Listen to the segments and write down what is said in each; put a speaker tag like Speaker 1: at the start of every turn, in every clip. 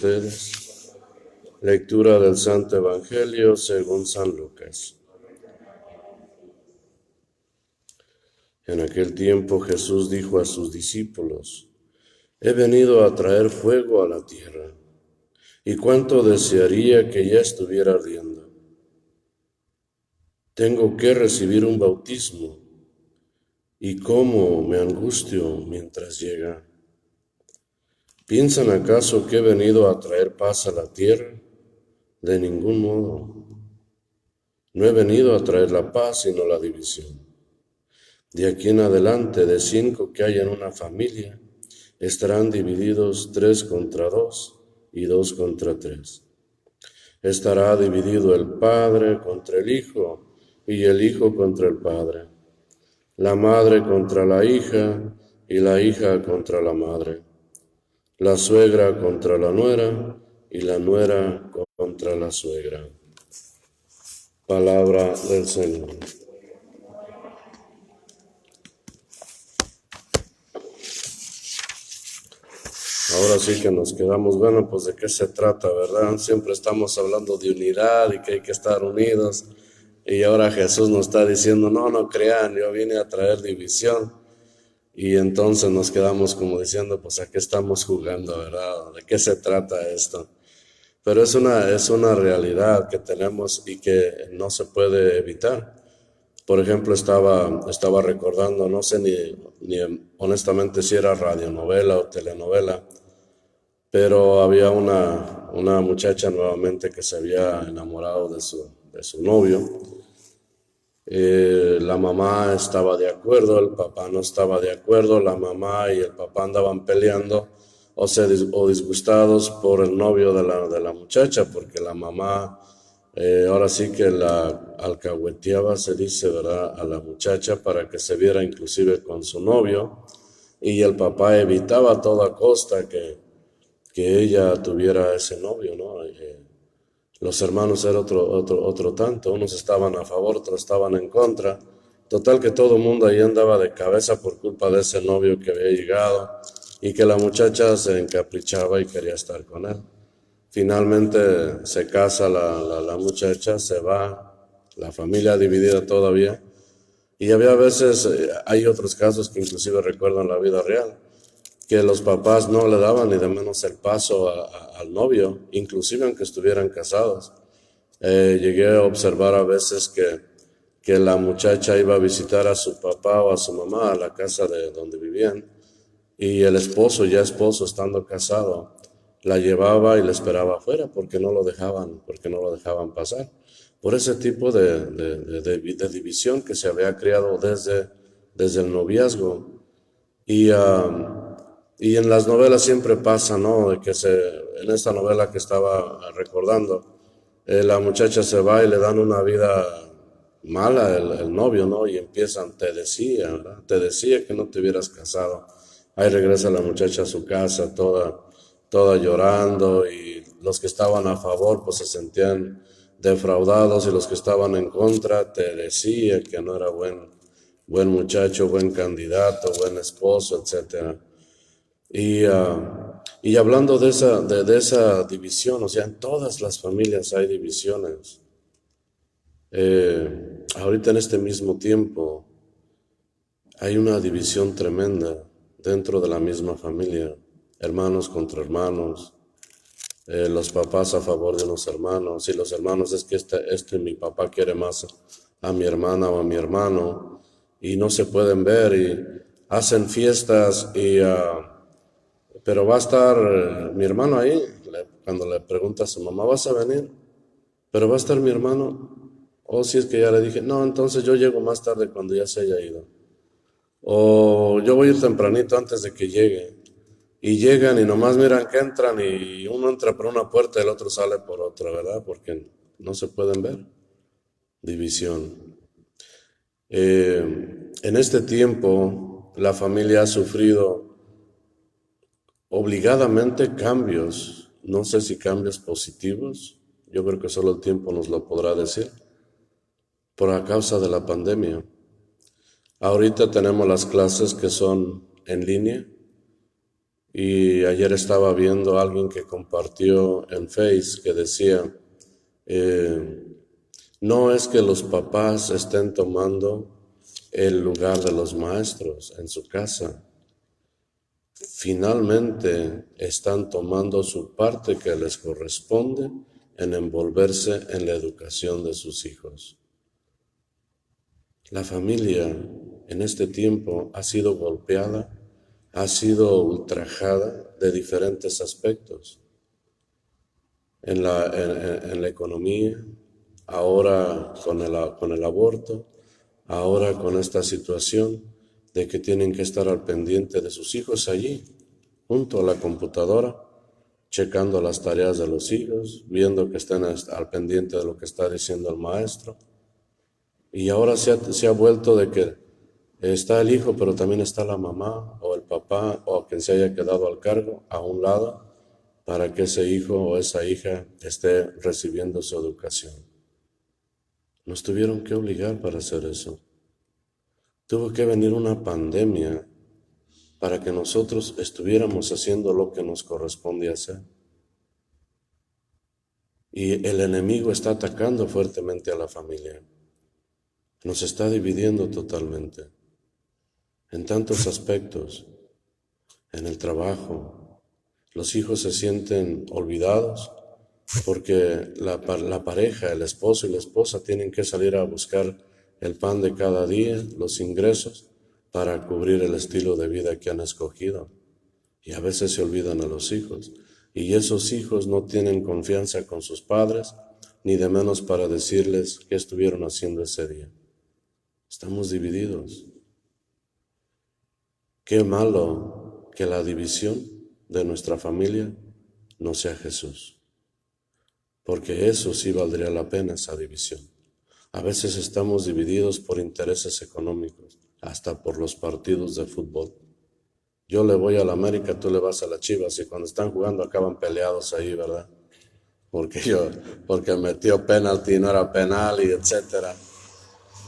Speaker 1: ustedes. Lectura del Santo Evangelio según San Lucas. En aquel tiempo Jesús dijo a sus discípulos: He venido a traer fuego a la tierra, y cuánto desearía que ya estuviera ardiendo. Tengo que recibir un bautismo, y cómo me angustio mientras llega. ¿Piensan acaso que he venido a traer paz a la tierra? De ningún modo. No he venido a traer la paz, sino la división. De aquí en adelante, de 5 que hay en una familia, estarán divididos 3 contra 2 y 2 contra 3. Estará dividido el padre contra el hijo y el hijo contra el padre, la madre contra la hija y la hija contra la madre, la suegra contra la nuera y la nuera contra la suegra. Palabra del Señor. Ahora sí que nos quedamos, bueno, pues de qué se trata, ¿verdad? Siempre estamos hablando de unidad y que hay que estar unidos. Y ahora Jesús nos está diciendo, no crean, yo vine a traer división. Y entonces nos quedamos como diciendo, pues a qué estamos jugando, ¿verdad? ¿De qué se trata esto? Pero es una realidad que tenemos y que no se puede evitar. Por ejemplo, estaba recordando, no sé ni honestamente si era radionovela o telenovela, pero había una muchacha nuevamente que se había enamorado de su novio. La mamá estaba de acuerdo, el papá no estaba de acuerdo, la mamá y el papá andaban peleando o disgustados por el novio de la muchacha, porque la mamá ahora sí que la alcahueteaba, se dice, ¿verdad?, a la muchacha para que se viera inclusive con su novio, y el papá evitaba a toda costa que ella tuviera ese novio, ¿no? Los hermanos eran otro tanto, unos estaban a favor, otros estaban en contra. Total que todo el mundo ahí andaba de cabeza por culpa de ese novio que había llegado y que la muchacha se encaprichaba y quería estar con él. Finalmente se casa la muchacha, se va, la familia dividida todavía. Y había veces, hay otros casos que inclusive recuerdo en la vida real, que los papás no le daban ni de menos el paso al novio, inclusive aunque estuvieran casados. Llegué a observar a veces que la muchacha iba a visitar a su papá o a su mamá a la casa de donde vivían, y el esposo, ya esposo estando casado, la llevaba y la esperaba afuera porque no lo dejaban pasar. Por ese tipo de división que se había creado desde el noviazgo. Y en las novelas siempre pasa, ¿no? En esta novela que estaba recordando, la muchacha se va y le dan una vida mala el novio, ¿no? Y empiezan, te decía, ¿verdad? Te decía que no te hubieras casado. Ahí regresa la muchacha a su casa toda llorando, y los que estaban a favor pues se sentían defraudados, y los que estaban en contra te decía que no era buen muchacho, buen candidato, buen esposo, etc. Y hablando de esa división, o sea, en todas las familias hay divisiones. Ahorita en este mismo tiempo hay una división tremenda dentro de la misma familia, hermanos contra hermanos, los papás a favor de unos hermanos, y los hermanos es que mi papá quiere más a mi hermana o a mi hermano, y no se pueden ver, y hacen fiestas, pero va a estar mi hermano ahí. Cuando le pregunta a su mamá, ¿vas a venir? Pero va a estar mi hermano. O si es que ya le dije, no, entonces yo llego más tarde cuando ya se haya ido. O yo voy a ir tempranito antes de que llegue. Y llegan y nomás miran que entran, y uno entra por una puerta y el otro sale por otra, ¿verdad? Porque no se pueden ver. División. En este tiempo la familia ha sufrido obligadamente cambios, no sé si cambios positivos, yo creo que solo el tiempo nos lo podrá decir, por a causa de la pandemia. Ahorita tenemos las clases que son en línea, Y ayer estaba viendo a alguien que compartió en Face que decía, eh, no es que los papás estén tomando el lugar de los maestros en su casa. Finalmente están tomando su parte que les corresponde en envolverse en la educación de sus hijos. La familia en este tiempo ha sido golpeada, ha sido ultrajada de diferentes aspectos. En la economía, ahora con el aborto, ahora con esta situación de que tienen que estar al pendiente de sus hijos allí, junto a la computadora, checando las tareas de los hijos, viendo que estén al pendiente de lo que está diciendo el maestro. Y ahora se ha vuelto de que está el hijo, pero también está la mamá o el papá o quien se haya quedado al cargo a un lado para que ese hijo o esa hija esté recibiendo su educación. Nos tuvieron que obligar para hacer eso. Tuvo que venir una pandemia para que nosotros estuviéramos haciendo lo que nos corresponde hacer. Y el enemigo está atacando fuertemente a la familia. Nos está dividiendo totalmente, en tantos aspectos, en el trabajo. Los hijos se sienten olvidados porque la pareja, el esposo y la esposa tienen que salir a buscar el pan de cada día, los ingresos, para cubrir el estilo de vida que han escogido. Y a veces se olvidan a los hijos. Y esos hijos no tienen confianza con sus padres, ni de menos para decirles qué estuvieron haciendo ese día. Estamos divididos. Qué malo que la división de nuestra familia no sea Jesús. Porque eso sí valdría la pena, esa división. A veces estamos divididos por intereses económicos, hasta por los partidos de fútbol. Yo le voy a la América, tú le vas a las Chivas, y cuando están jugando acaban peleados ahí, ¿verdad? Porque metió penalti y no era penal, y etcétera.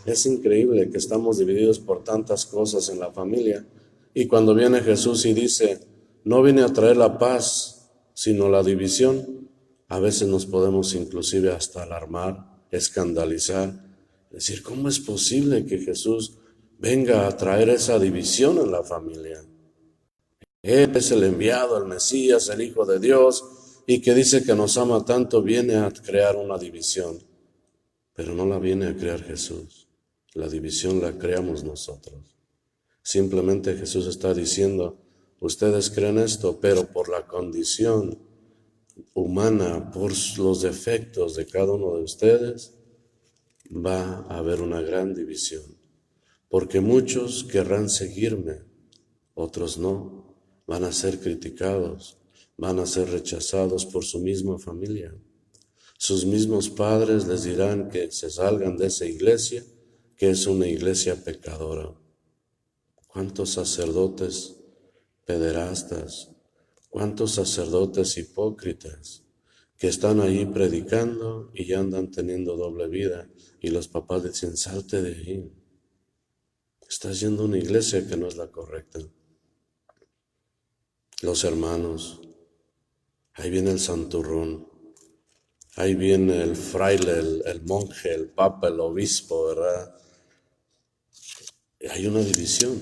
Speaker 1: Es increíble que estamos divididos por tantas cosas en la familia. Y cuando viene Jesús y dice, no vine a traer la paz, sino la división, a veces nos podemos inclusive hasta alarmar, escandalizar, decir, ¿cómo es posible que Jesús venga a traer esa división en la familia? Él es el enviado, el Mesías, el Hijo de Dios, y que dice que nos ama tanto, viene a crear una división, pero no la viene a crear Jesús. La división la creamos nosotros. Simplemente Jesús está diciendo, ustedes creen esto, pero por la condición humana, por los defectos de cada uno de ustedes, va a haber una gran división. Porque muchos querrán seguirme, otros no. Van a ser criticados, van a ser rechazados por su misma familia. Sus mismos padres les dirán que se salgan de esa iglesia, que es una iglesia pecadora. ¿Cuántos sacerdotes pederastas? ¿Cuántos sacerdotes hipócritas que están ahí predicando y ya andan teniendo doble vida? Y los papás dicen, salte de ahí. Estás yendo a una iglesia que no es la correcta. Los hermanos, ahí viene el santurrón, ahí viene el fraile, el monje, el papa, el obispo, ¿verdad? Hay una división,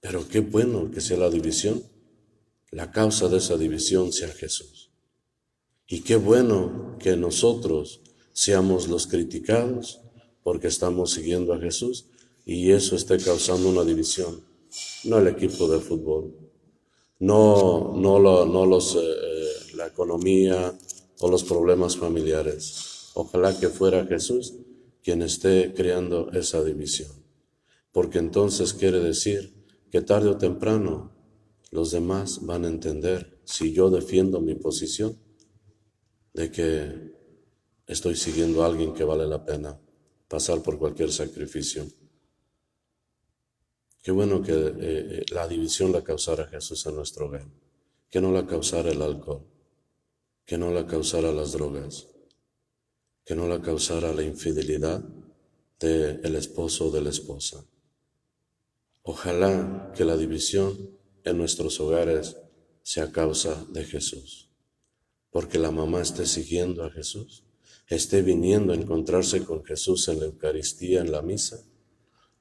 Speaker 1: pero qué bueno que sea la división. La causa de esa división sea Jesús. Y qué bueno que nosotros seamos los criticados porque estamos siguiendo a Jesús y eso esté causando una división, no el equipo de fútbol, la economía o los problemas familiares. Ojalá que fuera Jesús quien esté creando esa división, porque entonces quiere decir que tarde o temprano los demás van a entender, si yo defiendo mi posición, de que estoy siguiendo a alguien que vale la pena pasar por cualquier sacrificio. Qué bueno que la división la causara Jesús en nuestro hogar, que no la causara el alcohol, que no la causara las drogas, que no la causara la infidelidad del esposo o de la esposa. Ojalá que la división en nuestros hogares sea a causa de Jesús. Porque la mamá esté siguiendo a Jesús, esté viniendo a encontrarse con Jesús en la Eucaristía, en la misa,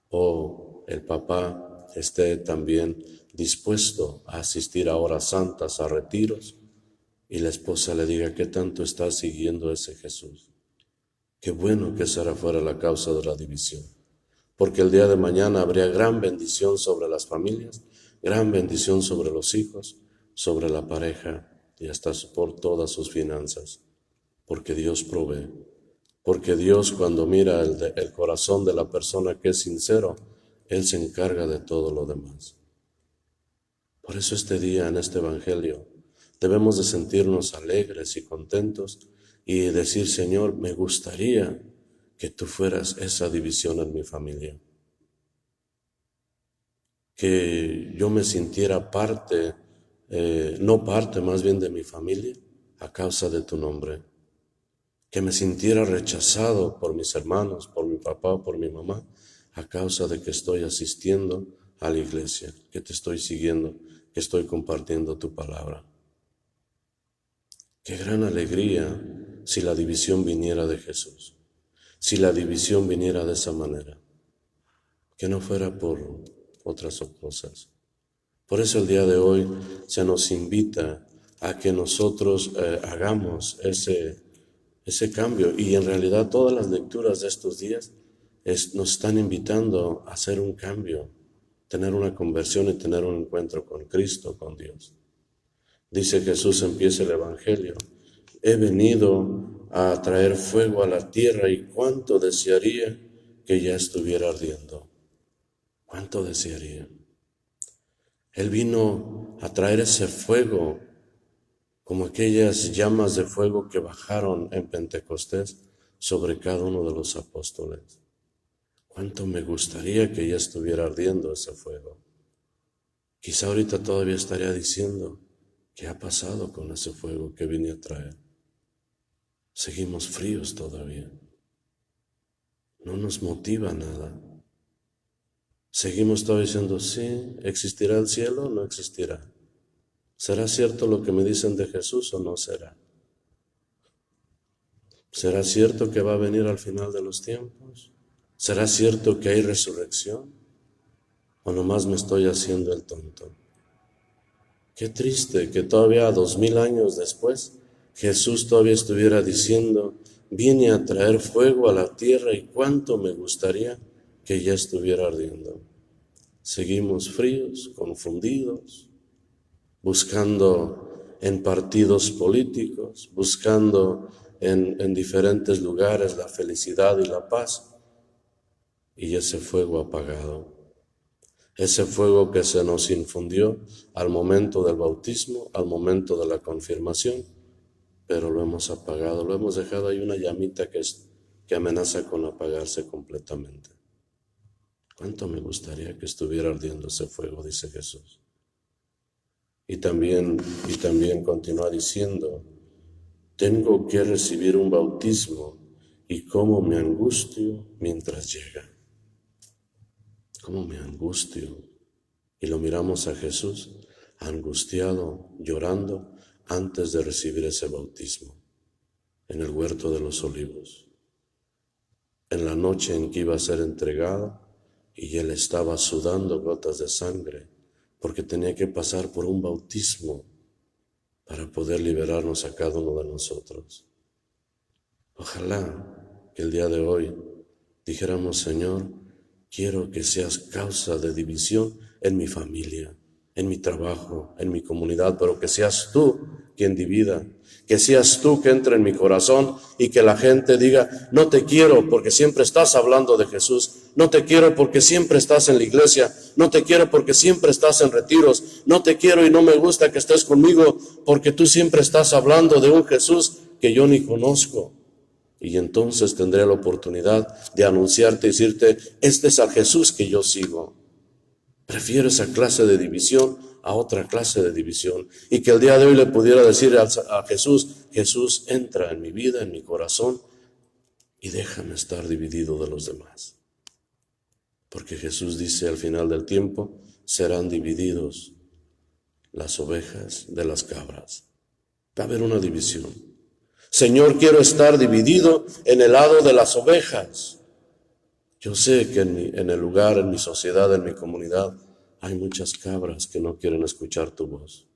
Speaker 1: o el papá esté también dispuesto a asistir a horas santas, a retiros, y la esposa le diga: ¿qué tanto está siguiendo ese Jesús? Qué bueno que esa fuera la causa de la división, porque el día de mañana habría gran bendición sobre las familias, gran bendición sobre los hijos, sobre la pareja y hasta por todas sus finanzas, porque Dios provee, porque Dios, cuando mira el corazón de la persona que es sincero, Él se encarga de todo lo demás. Por eso este día en este Evangelio debemos de sentirnos alegres y contentos y decir: Señor, me gustaría que tú fueras esa división en mi familia, que yo me sintiera parte, no parte más bien de mi familia, a causa de tu nombre, que me sintiera rechazado por mis hermanos, por mi papá o por mi mamá, a causa de que estoy asistiendo a la iglesia, que te estoy siguiendo, que estoy compartiendo tu palabra. Qué gran alegría si la división viniera de Jesús, si la división viniera de esa manera, que no fuera por otras cosas. Por eso el día de hoy se nos invita a que nosotros hagamos ese cambio, y en realidad todas las lecturas de estos días nos están invitando a hacer un cambio, tener una conversión y tener un encuentro con Cristo, con Dios. Dice Jesús, empieza el Evangelio: he venido a traer fuego a la tierra, y cuánto desearía que ya estuviera ardiendo. Cuánto desearía. Él vino a traer ese fuego, como aquellas llamas de fuego que bajaron en Pentecostés sobre cada uno de los apóstoles. Cuánto me gustaría que ya estuviera ardiendo ese fuego. Quizá ahorita todavía estaría diciendo: ¿qué ha pasado con ese fuego que vine a traer? Seguimos fríos todavía. No nos motiva nada. Seguimos todavía diciendo: sí, ¿existirá el cielo o no existirá? ¿Será cierto lo que me dicen de Jesús o no será? ¿Será cierto que va a venir al final de los tiempos? ¿Será cierto que hay resurrección? ¿O nomás me estoy haciendo el tonto? Qué triste que todavía 2000 años después Jesús todavía estuviera diciendo: vine a traer fuego a la tierra, y cuánto me gustaría que ya estuviera ardiendo. Seguimos fríos, confundidos, buscando en partidos políticos, buscando en diferentes lugares la felicidad y la paz, y ese fuego apagado. Ese fuego que se nos infundió al momento del bautismo, al momento de la confirmación, pero lo hemos apagado, lo hemos dejado ahí una llamita que amenaza con apagarse completamente. ¿Cuánto me gustaría que estuviera ardiendo ese fuego?, dice Jesús. Y también continúa diciendo: tengo que recibir un bautismo, y cómo me angustio mientras llega. Cómo me angustio. Y lo miramos a Jesús angustiado, llorando, antes de recibir ese bautismo, en el huerto de los olivos. En la noche en que iba a ser entregado, y él estaba sudando gotas de sangre, porque tenía que pasar por un bautismo para poder liberarnos a cada uno de nosotros. Ojalá que el día de hoy dijéramos: Señor, quiero que seas causa de división en mi familia, en mi trabajo, en mi comunidad, pero que seas tú quien divida, que seas tú que entre en mi corazón y que la gente diga: no te quiero porque siempre estás hablando de Jesús, no te quiero porque siempre estás en la iglesia, no te quiero porque siempre estás en retiros, no te quiero y no me gusta que estés conmigo porque tú siempre estás hablando de un Jesús que yo ni conozco. Y entonces tendré la oportunidad de anunciarte y decirte: este es el Jesús que yo sigo. Prefiero esa clase de división a otra clase de división. Y que el día de hoy le pudiera decir a Jesús: Jesús, entra en mi vida, en mi corazón, y déjame estar dividido de los demás. Porque Jesús dice al final del tiempo: serán divididos las ovejas de las cabras. Va a haber una división. Señor, quiero estar dividido en el lado de las ovejas. Yo sé que en el lugar, en mi sociedad, en mi comunidad, hay muchas cabras que no quieren escuchar tu voz.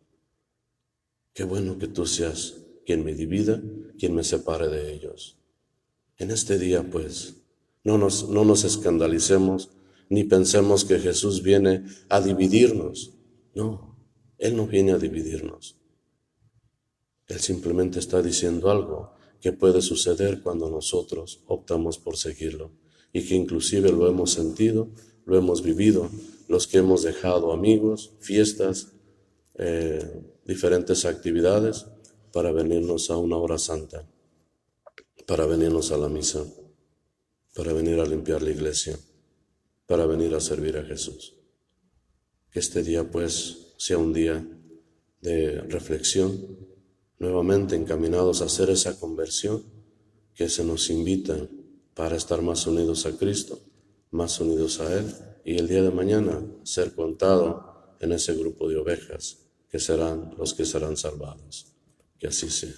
Speaker 1: Qué bueno que tú seas quien me divida, quien me separe de ellos. En este día, pues, no nos escandalicemos, ni pensemos que Jesús viene a dividirnos. No, Él no viene a dividirnos. Él simplemente está diciendo algo que puede suceder cuando nosotros optamos por seguirlo y que inclusive lo hemos sentido, lo hemos vivido, los que hemos dejado amigos, fiestas, diferentes actividades para venirnos a una hora santa, para venirnos a la misa, para venir a limpiar la iglesia, para venir a servir a Jesús. Que este día pues sea un día de reflexión, nuevamente encaminados a hacer esa conversión que se nos invita para estar más unidos a Cristo, más unidos a Él, y el día de mañana ser contado en ese grupo de ovejas que serán los que serán salvados. Que así sea.